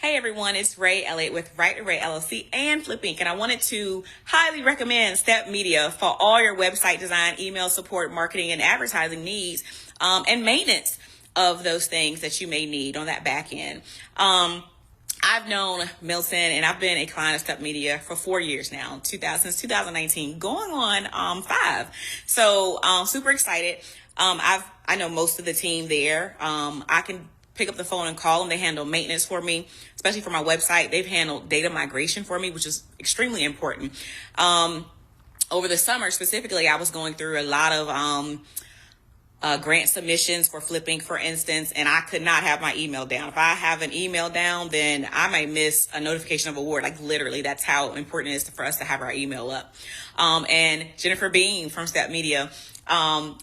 Hey everyone, it's Raye Elliott with Raye LLC and Flip Inc. And I wanted to highly recommend SteppeMedia for all your website design, email support, marketing, and advertising needs, and maintenance of those things that you may need on that back end. I've known Milton and I've been a client of SteppeMedia for 4 years now, since 2019, going on 5. So super excited. I know most of the team there. I can pick up the phone and call them. They handle maintenance for me, especially for my website. They've handled data migration for me, which is extremely important. Over the summer specifically, I was going through a lot of grant submissions for Flip Inc., for instance, and I could not have my email down. If I have an email down, then I might miss a notification of award. Like literally, that's how important it is for us to have our email up. And Jennifer Bean from SteppeMedia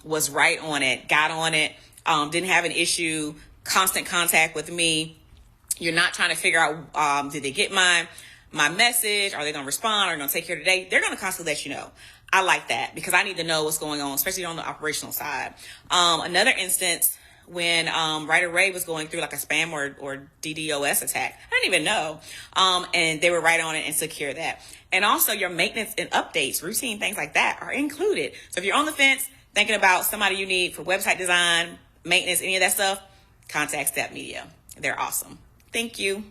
was right on it, got on it, didn't have an issue, constant contact with me. You're not trying to figure out, did they get my message? Are they going to respond? Are they going to take care today? They're going to constantly let you know. I like that because I need to know what's going on, especially on the operational side. Another instance when Raye was going through like a spam or DDoS attack. I didn't even know. And they were right on it and secure that. And also your maintenance and updates, routine things like that are included. So if you're on the fence thinking about somebody you need for website design, maintenance, any of that stuff, contact SteppeMedia. They're awesome. Thank you.